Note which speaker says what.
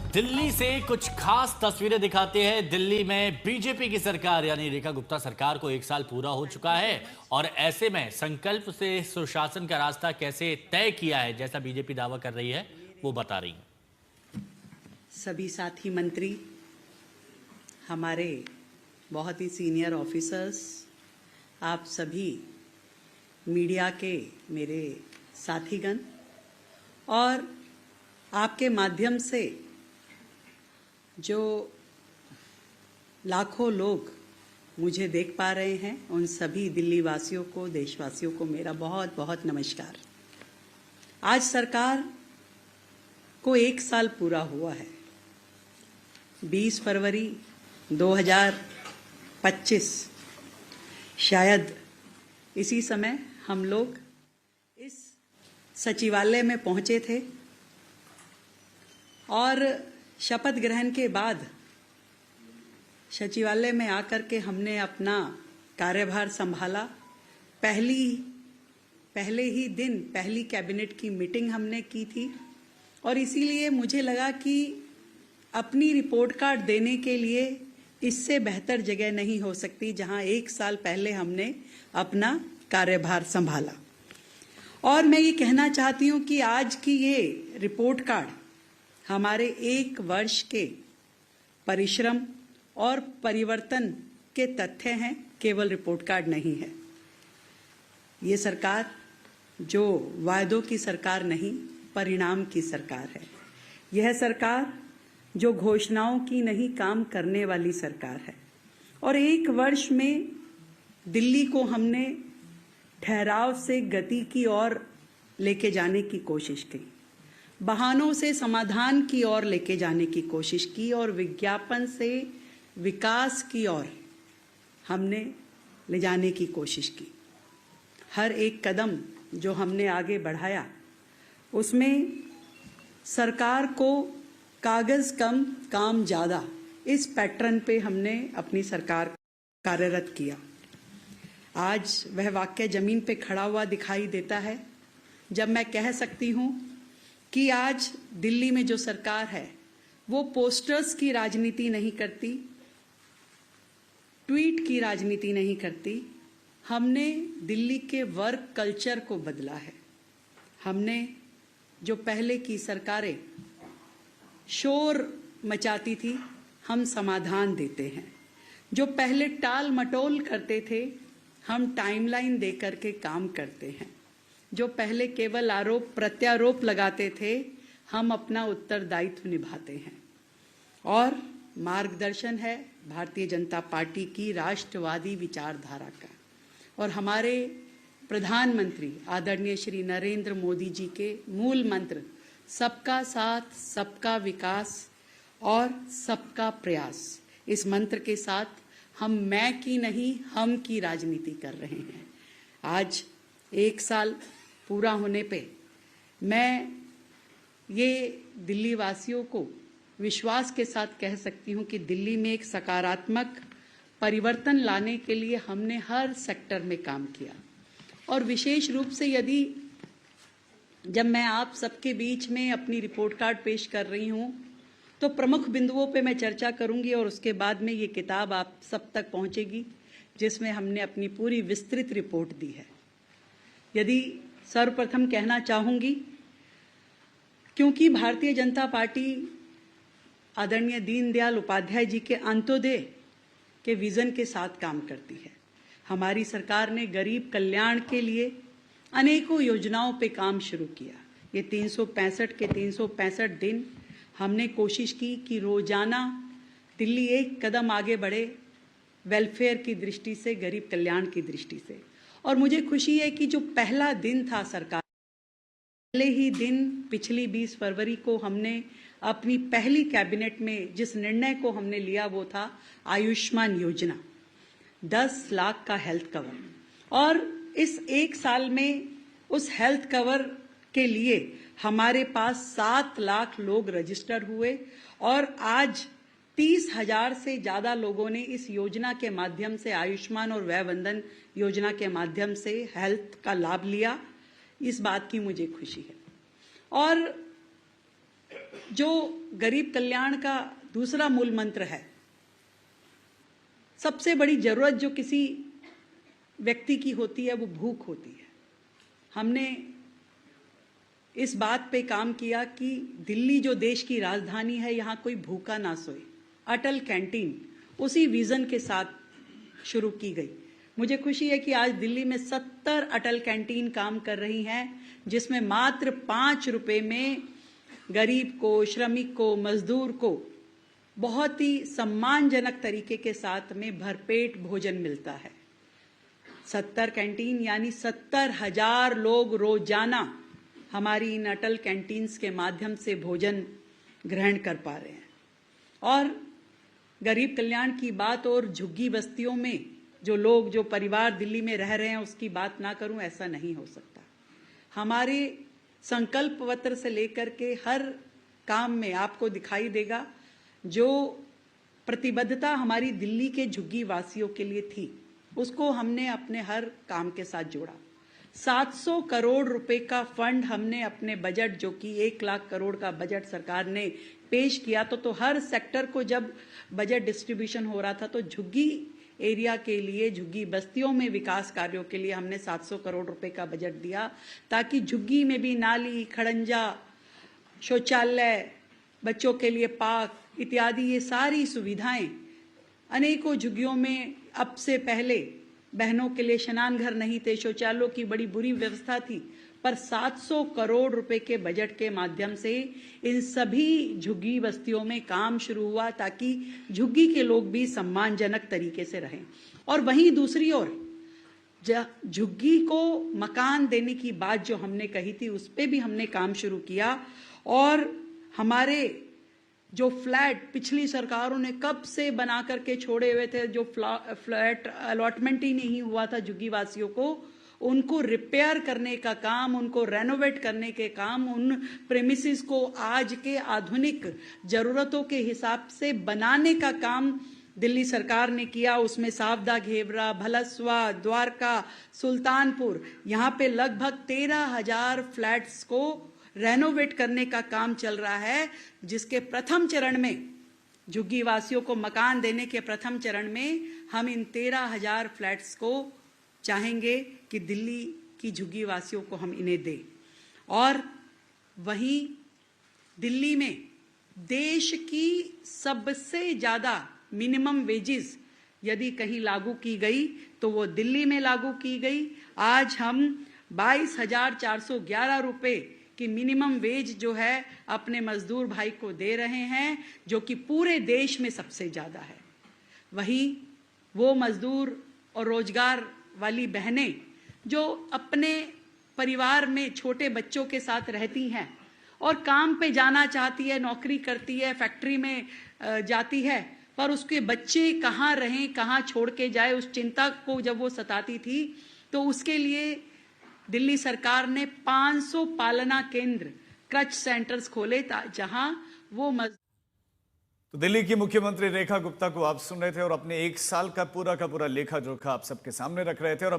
Speaker 1: दिल्ली से कुछ खास तस्वीरें दिखाते हैं। दिल्ली में बीजेपी की सरकार यानी रेखा गुप्ता सरकार को 1 साल पूरा हो चुका है और ऐसे में संकल्प से सुशासन का रास्ता कैसे तय किया है, जैसा बीजेपी दावा कर रही है, वो बता रही है।
Speaker 2: सभी साथी मंत्री, हमारे बहुत ही सीनियर ऑफिसर्स, आप सभी मीडिया के मेरे साथीगण और आपके माध्यम से जो लाखों लोग मुझे देख पा रहे हैं, उन सभी दिल्ली वासियों को, देशवासियों को मेरा बहुत बहुत नमस्कार। आज सरकार को 1 साल पूरा हुआ है। 20 फरवरी 2025 शायद इसी समय हम लोग इस सचिवालय में पहुंचे थे और शपथ ग्रहण के बाद सचिवालय में आकर के हमने अपना कार्यभार संभाला। पहले ही दिन पहली कैबिनेट की मीटिंग हमने की थी और इसीलिए मुझे लगा कि अपनी रिपोर्ट कार्ड देने के लिए इससे बेहतर जगह नहीं हो सकती जहां 1 साल पहले हमने अपना कार्यभार संभाला। और मैं ये कहना चाहती हूं कि आज की ये रिपोर्ट कार्ड हमारे 1 वर्ष के परिश्रम और परिवर्तन के तथ्य हैं, केवल रिपोर्ट कार्ड नहीं है। ये सरकार जो वायदों की सरकार नहीं, परिणाम की सरकार है। यह सरकार जो घोषणाओं की नहीं, काम करने वाली सरकार है। और 1 वर्ष में दिल्ली को हमने ठहराव से गति की ओर लेके जाने की कोशिश की, बहानों से समाधान की ओर लेके जाने की कोशिश की और विज्ञापन से विकास की ओर हमने ले जाने की कोशिश की। हर एक कदम जो हमने आगे बढ़ाया उसमें सरकार को कागज कम काम ज्यादा, इस पैटर्न पे हमने अपनी सरकार कार्यरत किया। आज वह वाक्य जमीन पे खड़ा हुआ दिखाई देता है जब मैं कह सकती हूं कि आज दिल्ली में जो सरकार है वो पोस्टर्स की राजनीति नहीं करती, ट्वीट की राजनीति नहीं करती। हमने दिल्ली के वर्क कल्चर को बदला है। हमने जो पहले की सरकारें शोर मचाती थी, हम समाधान देते हैं। जो पहले टाल मटोल करते थे, हम टाइमलाइन देकर के काम करते हैं। जो पहले केवल आरोप प्रत्यारोप लगाते थे, हम अपना उत्तरदायित्व निभाते हैं। और मार्गदर्शन है भारतीय जनता पार्टी की राष्ट्रवादी विचारधारा का और हमारे प्रधानमंत्री आदरणीय श्री नरेंद्र मोदी जी के मूल मंत्र सबका साथ, सबका विकास और सबका प्रयास। इस मंत्र के साथ हम मैं की नहीं, हम की राजनीति कर रहे हैं। आज 1 साल पूरा होने पे मैं ये दिल्ली वासियों को विश्वास के साथ कह सकती हूँ कि दिल्ली में एक सकारात्मक परिवर्तन लाने के लिए हमने हर सेक्टर में काम किया। और विशेष रूप से यदि जब मैं आप सबके बीच में अपनी रिपोर्ट कार्ड पेश कर रही हूँ तो प्रमुख बिंदुओं पे मैं चर्चा करूंगी और उसके बाद में ये किताब आप सब तक पहुंचेगी जिसमें हमने अपनी पूरी विस्तृत रिपोर्ट दी है। यदि सर्वप्रथम कहना चाहूंगी, क्योंकि भारतीय जनता पार्टी आदरणीय दीनदयाल उपाध्याय जी के अंत्योदय के विजन के साथ काम करती है। हमारी सरकार ने गरीब कल्याण के लिए अनेकों योजनाओं पे काम शुरू किया। ये 365 के 365 दिन हमने कोशिश की कि रोजाना दिल्ली 1 कदम आगे बढ़े, वेलफेयर की दृष्टि से, गरीब कल्याण की दृष्टि से। और मुझे खुशी है कि जो पहला दिन था सरकार, पहले ही दिन पिछली 20 फरवरी को हमने अपनी पहली कैबिनेट में जिस निर्णय को हमने लिया वो था आयुष्मान योजना, 10 लाख का हेल्थ कवर। और इस 1 साल में उस हेल्थ कवर के लिए हमारे पास 7 लाख लोग रजिस्टर हुए और आज 30,000 से ज्यादा लोगों ने इस योजना के माध्यम से, आयुष्मान और वय वंदन योजना के माध्यम से हेल्थ का लाभ लिया। इस बात की मुझे खुशी है। और जो गरीब कल्याण का दूसरा मूल मंत्र है, सबसे बड़ी जरूरत जो किसी व्यक्ति की होती है वो भूख होती है। हमने इस बात पे काम किया कि दिल्ली जो देश की राजधानी है, यहाँ कोई भूखा ना सोए। अटल कैंटीन उसी विजन के साथ शुरू की गई। मुझे खुशी है कि आज दिल्ली में 70 अटल कैंटीन काम कर रही हैं, जिसमें मात्र 5 रुपए में गरीब को, श्रमिक को, मजदूर को बहुत ही सम्मानजनक तरीके के साथ में भरपेट भोजन मिलता है। 70 कैंटीन यानी 70,000 लोग रोजाना हमारी इन अटल कैंटीन्स के माध्यम से भोजन ग्रहण कर पा रहे हैं। और गरीब कल्याण की बात और झुग्गी बस्तियों में जो परिवार दिल्ली में रह रहे हैं उसकी बात ना करूं, ऐसा नहीं हो सकता। हमारे संकल्प पत्र से लेकर के हर काम में आपको दिखाई देगा जो प्रतिबद्धता हमारी दिल्ली के झुग्गी वासियों के लिए थी, उसको हमने अपने हर काम के साथ जोड़ा। 700 करोड़ रुपए का फंड हमने अपने बजट, जो कि 1 लाख करोड़ का बजट सरकार ने पेश किया, तो हर सेक्टर को जब बजट डिस्ट्रीब्यूशन हो रहा था तो झुग्गी एरिया के लिए, झुग्गी बस्तियों में विकास कार्यों के लिए हमने 700 करोड़ रुपए का बजट दिया, ताकि झुग्गी में भी नाली, खड़ंजा, शौचालय, बच्चों के लिए पार्क इत्यादि ये सारी सुविधाएं अनेकों झुग्गियों में। अब से पहले बहनों के लिए स्नान घर नहीं थे, शौचालयों की बड़ी बुरी व्यवस्था थी, पर 700 करोड़ रुपए के बजट के माध्यम से इन सभी झुग्गी बस्तियों में काम शुरू हुआ, ताकि झुग्गी के लोग भी सम्मानजनक तरीके से रहें। और वहीं दूसरी ओर झुग्गी को मकान देने की बात जो हमने कही थी, उस पे भी हमने काम शुरू किया। और हमारे जो फ्लैट पिछली सरकारों ने कब से बना करके छोड़े हुए थे, जो फ्लैट अलॉटमेंट ही नहीं हुआ था झुग्गी वासियों को, उनको रिपेयर करने का काम, उनको रेनोवेट करने के काम, उन प्रेमिसेस को आज के आधुनिक जरूरतों के हिसाब से बनाने का काम दिल्ली सरकार ने किया। उसमें सावदा, घेवरा, भलसवा, द्वारका, सुल्तानपुर, यहाँ पे लगभग 13,000 फ्लैट्स को रेनोवेट करने का काम चल रहा है, जिसके प्रथम चरण में, झुग्गी वासियों को मकान देने के प्रथम चरण में हम इन 13,000 फ्लैट्स को चाहेंगे कि दिल्ली की झुग्गी वासियों को हम इन्हें दें। और वहीं दिल्ली में देश की सबसे ज्यादा मिनिमम वेजेस यदि कहीं लागू की गई तो वो दिल्ली में लागू की गई। आज हम 22,411 रुपए की मिनिमम वेज जो है अपने मजदूर भाई को दे रहे हैं, जो कि पूरे देश में सबसे ज्यादा है। वहीं वो मजदूर और रोजगार वाली बहनें जो अपने परिवार में छोटे बच्चों के साथ रहती हैं और काम पे जाना चाहती है, नौकरी करती है, फैक्ट्री में जाती है, पर उसके बच्चे कहाँ रहें, कहाँ छोड़ के जाए, उस चिंता को जब वो सताती थी, तो उसके लिए दिल्ली सरकार ने 500 पालना केंद्र, क्रच सेंटर्स खोले, जहां वो
Speaker 3: तो दिल्ली की मुख्यमंत्री रेखा गुप्ता को आप सुन रहे थे और अपने 1 साल का पूरा लेखा जोखा आप सबके सामने रख रहे थे। और